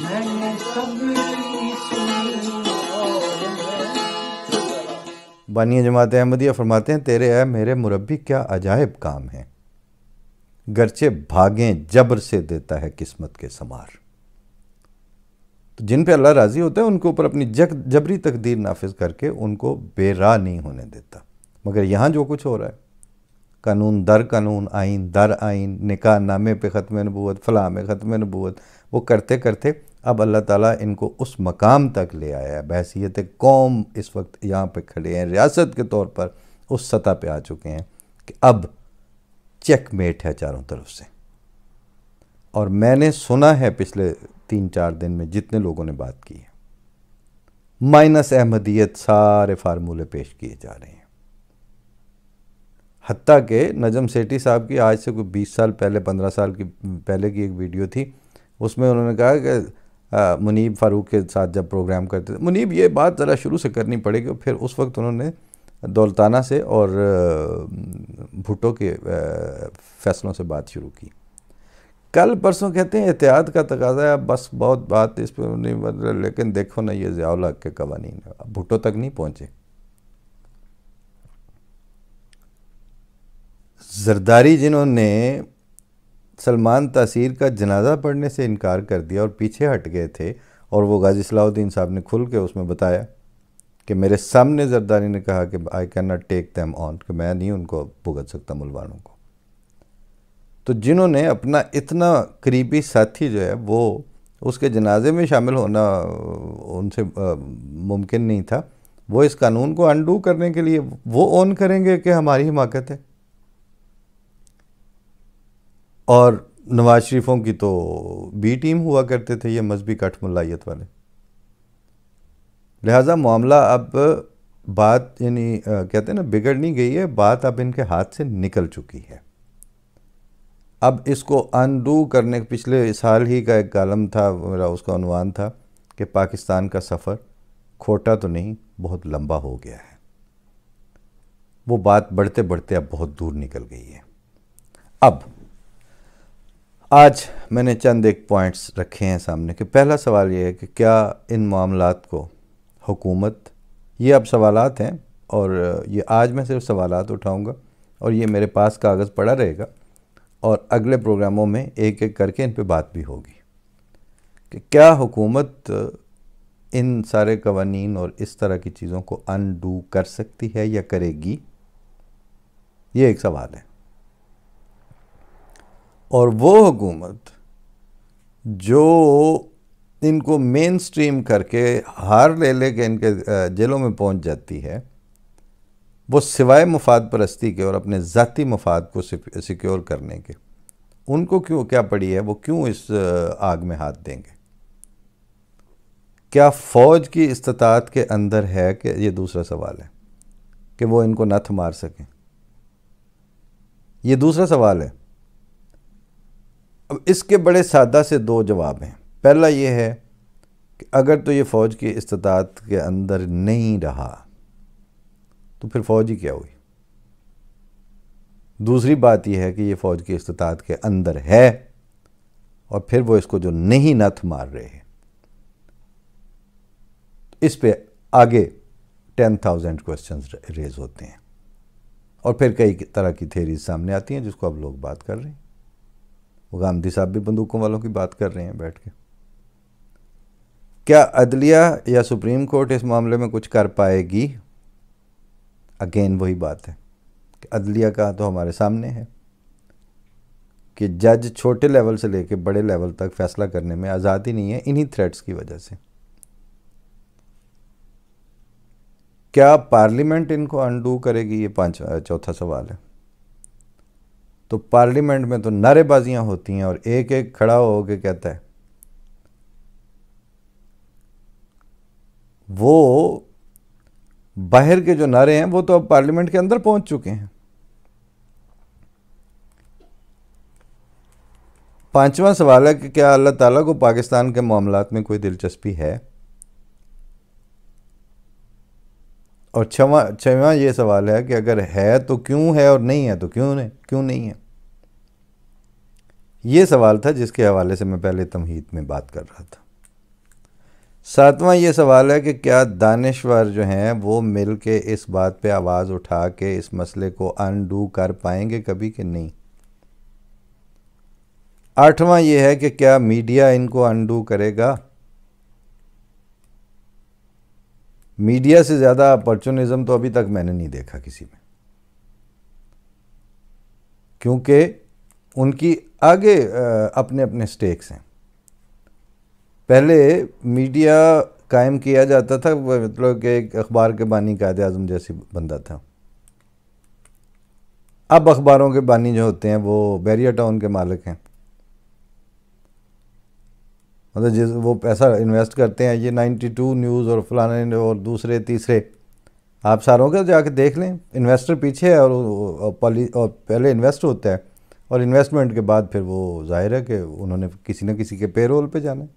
मैंने सबकी सुनी और बानिया जमात अहमदिया फरमाते हैं, तेरे है मेरे मुरब्बी क्या अजायब काम है, गरचे भागें जबर से देता है किस्मत के समार। तो जिन पे अल्लाह राज़ी होता है उनके ऊपर अपनी जबरी तकदीर नाफिज करके उनको बेराह नहीं होने देता। मगर यहाँ जो कुछ हो रहा है, कानून दर कानून, आइन दर आइन, निकाह नामे पे ख़त्म नबूवत, फ़लाँ में ख़त्म नबूवत, वो करते करते अब अल्लाह ताला इनको उस मकाम तक ले आया है। बहसीयत कौम इस वक्त यहाँ पे खड़े हैं, रियासत के तौर पर उस सतह पे आ चुके हैं कि अब चेकमेट है चारों तरफ से। और मैंने सुना है पिछले 3-4 दिन में जितने लोगों ने बात की है, माइनस अहमदियत सारे फार्मूले पेश किए जा रहे हैं। हत्ता के नजम सेठी साहब की आज से कोई 20 साल पहले, 15 साल की पहले की एक वीडियो थी, उसमें उन्होंने कहा कि मुनीब फ़ारूक के साथ जब प्रोग्राम करते थे, मुनीब ये बात ज़रा शुरू से करनी पड़ेगी। फिर उस वक्त उन्होंने दौलताना से और भुट्टो के फैसलों से बात शुरू की। कल परसों कहते हैं एहतियात का तकाजा है, बस बहुत बात इस पर नहीं बदल, लेकिन देखो ना ये ज़ियाउल हक के कवानीन भुट्टो तक नहीं पहुँचे। जरदारी जिन्होंने सलमान तासीर का जनाजा पढ़ने से इनकार कर दिया और पीछे हट गए थे, और वो गाजी सलाउद्दीन साहब ने खुल के उसमें बताया कि मेरे सामने जरदारी ने कहा कि I can not take them on, कि मैं नहीं उनको भुगत सकता मुलवानों को। तो जिन्होंने अपना इतना करीबी साथी जो है वो उसके जनाजे में शामिल होना उनसे मुमकिन नहीं था, वो इस कानून को अनडू करने के लिए वो ऑन करेंगे कि हमारी हिमाकत है। और नवाज शरीफों की तो बी टीम हुआ करते थे ये मजहबी कठमुल्लायत वाले। लिहाजा मामला अब बात यानी कहते हैं ना बिगड़ नहीं गई है, बात अब इनके हाथ से निकल चुकी है। अब इसको अनडू करने, पिछले साल ही का एक कालम था मेरा, उसका उन्वान था कि पाकिस्तान का सफ़र खोटा तो नहीं बहुत लंबा हो गया है। वो बात बढ़ते बढ़ते अब बहुत दूर निकल गई है। अब आज मैंने चंद एक पॉइंट्स रखे हैं सामने कि पहला सवाल ये है कि क्या इन मामलात को हुकूमत, ये अब सवालात हैं और ये आज मैं सिर्फ सवालात उठाऊंगा और ये मेरे पास कागज़ पड़ा रहेगा और अगले प्रोग्रामों में एक एक करके इन पे बात भी होगी कि क्या हुकूमत इन सारे कवानीन और इस तरह की चीज़ों को अनडू कर सकती है या करेगी, ये एक सवाल है। और वो हुकूमत जो इनको मेन स्ट्रीम करके हार ले ले के इनके जेलों में पहुंच जाती है, वो सिवाय मुफाद परस्ती के और अपने ज़ाती मफाद को सिक्योर करने के उनको क्यों क्या पड़ी है, वो क्यों इस आग में हाथ देंगे? क्या फ़ौज की इस्तात के अंदर है कि, ये दूसरा सवाल है, कि वो इनको न थमार सकें, ये दूसरा सवाल है। अब इसके बड़े सादा से दो जवाब हैं। पहला ये है कि अगर तो ये फ़ौज की इस्तात के अंदर नहीं रहा तो फिर फ़ौज ही क्या हुई। दूसरी बात यह है कि ये फ़ौज की इस्तात के अंदर है और फिर वो इसको जो नहीं नथ मार रहे हैं, इस पे आगे 10,000 क्वेश्चंस रेज होते हैं और फिर कई तरह की थेरीज सामने आती हैं जिसको अब लोग बात कर रहे हैं। वो गांधी साहब भी बंदूकों वालों की बात कर रहे हैं बैठ के। क्या अदलिया या सुप्रीम कोर्ट इस मामले में कुछ कर पाएगी? अगेन वही बात है कि अदलिया का तो हमारे सामने है कि जज छोटे लेवल से लेकर बड़े लेवल तक फैसला करने में आज़ादी नहीं है इन्हीं थ्रेट्स की वजह से। क्या पार्लियामेंट इनको अनडू करेगी? ये चौथा सवाल है। तो पार्लियामेंट में तो नारेबाजियां होती हैं और एक एक खड़ा होकर कहता है, वो बाहर के जो नारे हैं वो तो अब पार्लियामेंट के अंदर पहुंच चुके हैं। पांचवा सवाल है कि क्या अल्लाह ताला को पाकिस्तान के मामलात में कोई दिलचस्पी है? और छठवां ये सवाल है कि अगर है तो क्यों है और नहीं है तो क्यों नहीं है। ये सवाल था जिसके हवाले से मैं पहले तमहीद में बात कर रहा था। सातवां ये सवाल है कि क्या दानिश्वर जो हैं वो मिल के इस बात पे आवाज़ उठा के इस मसले को अनडू कर पाएंगे कभी कि नहीं। आठवां ये है कि क्या मीडिया इनको अनडू करेगा। मीडिया से ज़्यादा अपॉर्चुनिज्म तो अभी तक मैंने नहीं देखा किसी में, क्योंकि उनकी आगे अपने अपने स्टेक्स हैं। पहले मीडिया कायम किया जाता था, मतलब कि एक अखबार के बानी कायदे आज़म जैसी बंदा था। अब अखबारों के बानी जो होते हैं वो बैरियर टाउन के मालिक हैं, मतलब जिस वो पैसा इन्वेस्ट करते हैं, ये 92 न्यूज़ और फलाने और दूसरे तीसरे, आप सारों का जाके देख लें। इन्वेस्टर पीछे है और पहले इन्वेस्ट होता है और इन्वेस्टमेंट के बाद फिर वो जाहिर है कि उन्होंने किसी न किसी के पेरोल पे जाना है।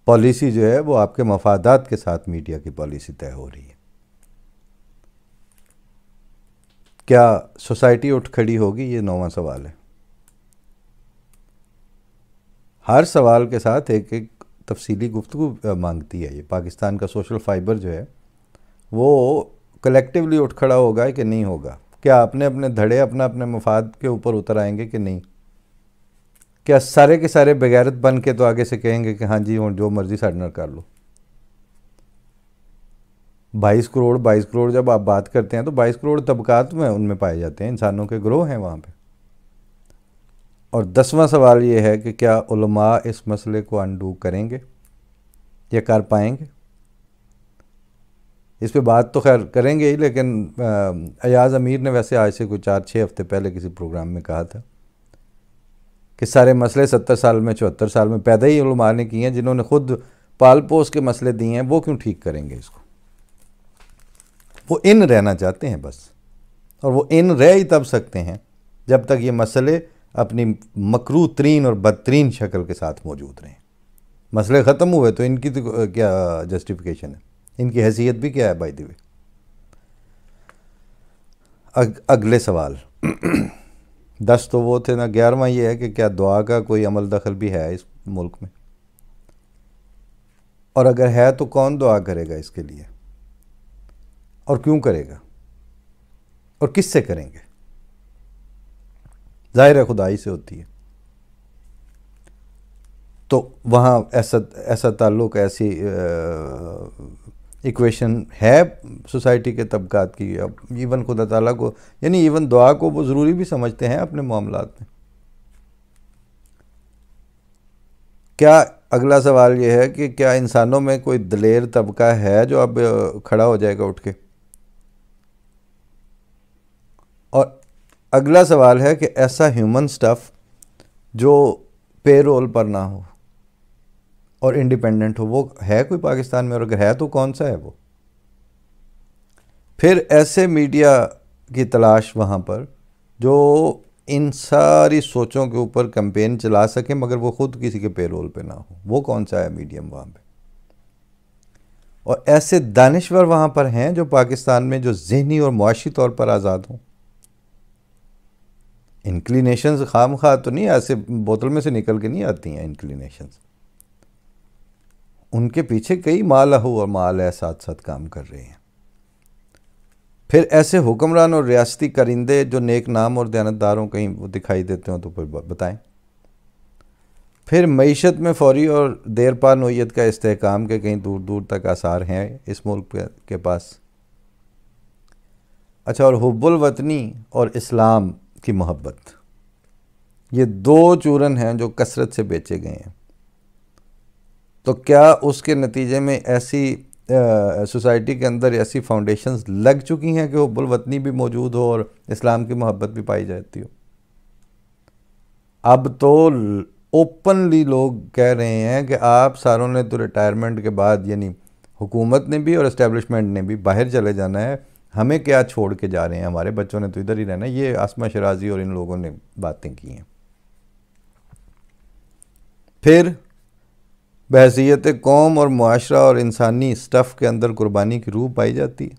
पॉलिसी जो है वो आपके मफादात के साथ मीडिया की पॉलिसी तय हो रही है। क्या सोसाइटी उठ खड़ी होगी, ये 9वां सवाल है। हर सवाल के साथ एक एक तफसीली गुफ्तगू मांगती है ये। पाकिस्तान का सोशल फाइबर जो है वो कलेक्टिवली उठ खड़ा होगा कि नहीं होगा। क्या अपने अपने धड़े अपना अपने मफाद के ऊपर उतर आएंगे कि नहीं। क्या सारे के सारे बेगैरत बन के तो आगे से कहेंगे कि हाँ जी हूँ जो मर्जी साढ़े नाल कर लो। 22 करोड़ जब आप बात करते हैं तो 22 करोड़ तबकात में उनमें पाए जाते हैं, इंसानों के ग्रोह हैं वहाँ पे। और 10वां सवाल ये है कि क्या उलमा इस मसले को अनडू करेंगे या कर पाएंगे। इस पे बात तो खैर करेंगे ही, लेकिन अयाज अमीर ने वैसे आज से कोई 4-6 हफ्ते पहले किसी प्रोग्राम में कहा था कि सारे मसले 70 साल में 74 साल में पैदा ही उलमा ने किए हैं, जिन्होंने खुद पाल पोस के मसले दिए हैं, वो क्यों ठीक करेंगे इसको। वो इन रहना चाहते हैं बस, और वो इन रह ही तब सकते हैं जब तक ये मसले अपनी मकरू तरीन और बदतरीन शक्ल के साथ मौजूद रहें। मसले ख़त्म हुए तो इनकी तो क्या जस्टिफिकेशन है, इनकी हैसियत भी क्या है बाय द वे। अगले सवाल 10 तो वो थे ना। 11वां ये है कि क्या दुआ का कोई अमल दखल भी है इस मुल्क में, और अगर है तो कौन दुआ करेगा इसके लिए और क्यों करेगा और किससे करेंगे। जाहिर है खुदाई से होती है, तो वहाँ ऐसा ताल्लुक़, ऐसी इक्वेशन है सोसाइटी के तबकात की। अब इवन खुदा ताला को, यानी इवन दुआ को वो ज़रूरी भी समझते हैं अपने मामलात में। क्या अगला सवाल ये है कि क्या इंसानों में कोई दलेर तबका है जो अब खड़ा हो जाएगा उठ के। और अगला सवाल है कि ऐसा ह्यूमन स्टफ़ जो पेरोल पर ना हो और इंडिपेंडेंट हो, वो है कोई पाकिस्तान में, और अगर है तो कौन सा है वो। फिर ऐसे मीडिया की तलाश वहाँ पर जो इन सारी सोचों के ऊपर कैंपेन चला सके मगर वो खुद किसी के पेरोल पे ना हो, वो कौन सा है मीडियम वहाँ पे। और ऐसे दानिश्वर वहाँ पर हैं जो पाकिस्तान में जो ज़हनी और मुआशी तौर पर आज़ाद हों। इंक्लिनेशंस खाम खा तो नहीं, ऐसे बोतल में से निकल के नहीं आती हैं इंक्लिनेशंस। उनके पीछे कई मालहू और माल है साथ साथ काम कर रहे हैं। फिर ऐसे हुक्मरान और रियासती करिंदे जो नेक नाम और दयानतदारों कहीं वो दिखाई देते हो तो फिर बताएं। फिर मईशत में फौरी और देरपा नोयत का इस्तेहकाम के कहीं दूर दूर तक आसार हैं इस मुल्क के पास। अच्छा, और हुब्बुल वतनी और इस्लाम की मोहब्बत, ये 2 चूरन हैं जो कसरत से बेचे गए हैं। तो क्या उसके नतीजे में ऐसी सोसाइटी के अंदर ऐसी फाउंडेशंस लग चुकी हैं कि हुब्बुल वतनी भी मौजूद हो और इस्लाम की मोहब्बत भी पाई जाती हो। अब तो ओपनली लोग कह रहे हैं कि आप सारों ने तो रिटायरमेंट के बाद, यानी हुकूमत ने भी और इस्टेब्लिशमेंट ने भी, बाहर चले जाना है, हमें क्या छोड़ के जा रहे हैं, हमारे बच्चों ने तो इधर ही रहना है। ये आसमा शराजी और इन लोगों ने बातें की हैं। फिर बहसीयत कौम और मुआशरा और इंसानी स्टफ़ के अंदर कुर्बानी की रूह पाई जाती है।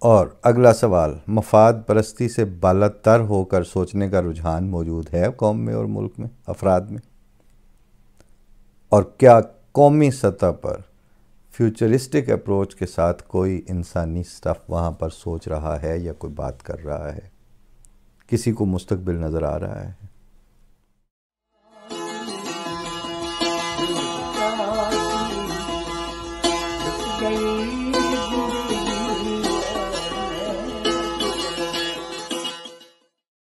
और अगला सवाल, मफाद परस्ती से बालातर होकर सोचने का रुझान मौजूद है कौम में और मुल्क में, अफराद में। और क्या कौमी सतह पर फ्यूचरिस्टिक अप्रोच के साथ कोई इंसानी स्टफ वहाँ पर सोच रहा है या कोई बात कर रहा है? किसी को मुस्तकबिल नज़र आ रहा है?